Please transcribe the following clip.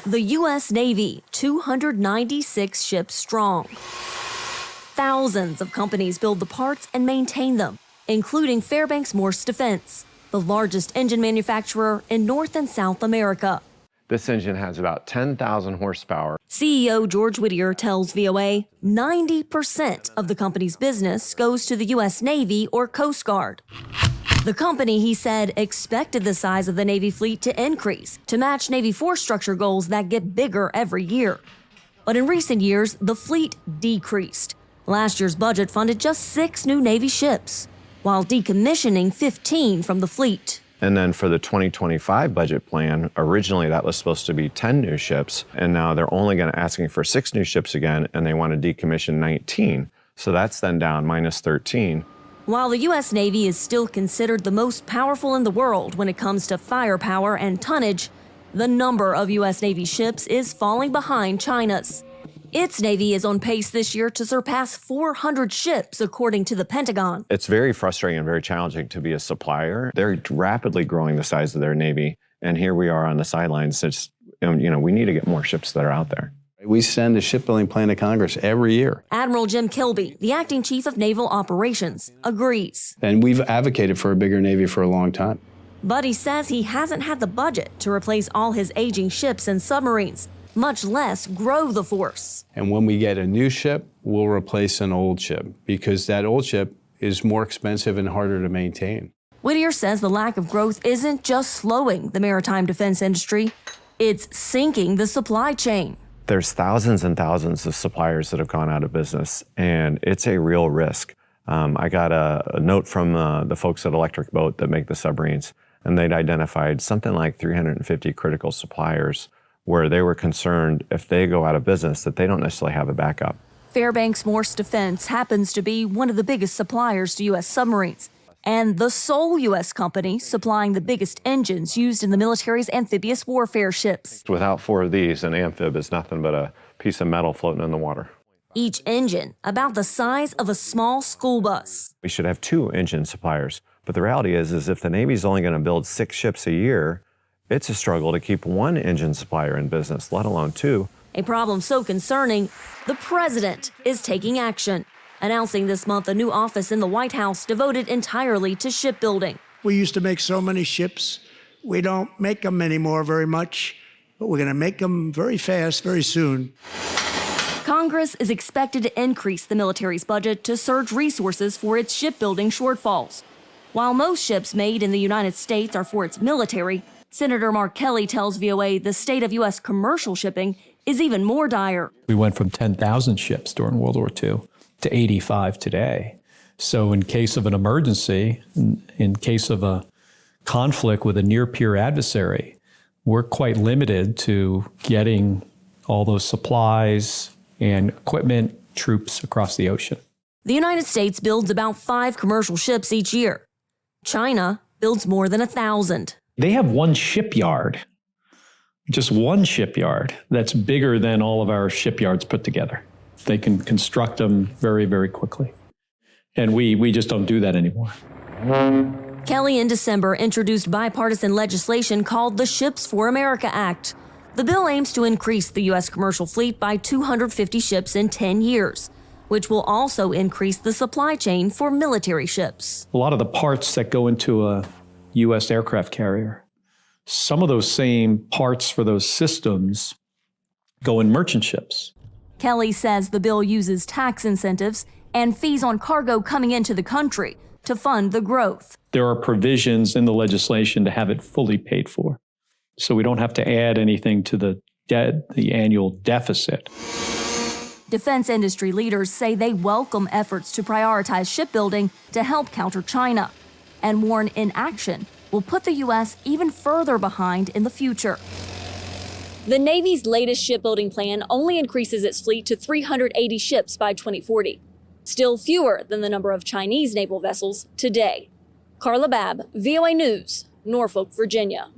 The U.S. Navy, 296 ships strong. Thousands of companies build the parts and maintain them, including Fairbanks Morse Defense, the largest engine manufacturer in North and South America. This engine has about 10,000 horsepower. CEO George Whittier tells VOA 90% of the company's business goes to the U.S. Navy or Coast Guard. The company, he said, expected the size of the Navy fleet to increase to match Navy force structure goals that get bigger every year. But in recent years, the fleet decreased. Last year's budget funded just 6 new Navy ships, while decommissioning 15 from the fleet. And then for the 2025 budget plan, originally that was supposed to be 10 new ships, and now they're only going to asking for 6 new ships again, and they want to decommission 19. So that's then down minus 13. While the U.S. Navy is still considered the most powerful in the world when it comes to firepower and tonnage, the number of U.S. Navy ships is falling behind China's. Its Navy is on pace this year to surpass 400 ships, according to the Pentagon. It's very frustrating and very challenging to be a supplier. They're rapidly growing the size of their Navy, and here we are on the sidelines. It's, we need to get more ships that are out there. We send a shipbuilding plan to Congress every year. Admiral Jim Kilby, the acting chief of naval operations, agrees. And we've advocated for a bigger Navy for a long time. But he says he hasn't had the budget to replace all his aging ships and submarines, much less grow the force. And when we get a new ship, we'll replace an old ship because that old ship is more expensive and harder to maintain. Whittier says the lack of growth isn't just slowing the maritime defense industry, it's sinking the supply chain. There's thousands and thousands of suppliers that have gone out of business, and it's a real risk. I got a note from the folks at Electric Boat that make the submarines, and they'd identified something like 350 critical suppliers where they were concerned if they go out of business that they don't necessarily have a backup. Fairbanks Morse Defense happens to be one of the biggest suppliers to U.S. submarines, and the sole U.S. company supplying the biggest engines used in the military's amphibious warfare ships. Without 4 of these, an amphib is nothing but a piece of metal floating in the water. Each engine about the size of a small school bus. We should have 2 engine suppliers, but the reality is if the Navy's only going to build 6 ships a year, it's a struggle to keep 1 engine supplier in business, let alone 2. A problem so concerning, the president is taking action, announcing this month a new office in the White House devoted entirely to shipbuilding. We used to make so many ships. We don't make them anymore very much, but we're going to make them very fast, very soon. Congress is expected to increase the military's budget to surge resources for its shipbuilding shortfalls. While most ships made in the United States are for its military, Senator Mark Kelly tells VOA the state of U.S. commercial shipping is even more dire. We went from 10,000 ships during World War II to 85 today. So in case of an emergency, in case of a conflict with a near-peer adversary, we're quite limited to getting all those supplies and equipment, troops across the ocean. The United States builds about 5 commercial ships each year. China builds more than 1,000. They have one shipyard, just one shipyard, that's bigger than all of our shipyards put together. They can construct them very, very quickly. And we just don't do that anymore. Kelly in December introduced bipartisan legislation called the Ships for America Act. The bill aims to increase the U.S. commercial fleet by 250 ships in 10 years, which will also increase the supply chain for military ships. A lot of the parts that go into a U.S. aircraft carrier, some of those same parts for those systems go in merchant ships. Kelly says the bill uses tax incentives and fees on cargo coming into the country to fund the growth. There are provisions in the legislation to have it fully paid for, so we don't have to add anything to the annual deficit. Defense industry leaders say they welcome efforts to prioritize shipbuilding to help counter China, and warn inaction will put the U.S. even further behind in the future. The Navy's latest shipbuilding plan only increases its fleet to 380 ships by 2040, still fewer than the number of Chinese naval vessels today. Carla Babb, VOA News, Norfolk, Virginia.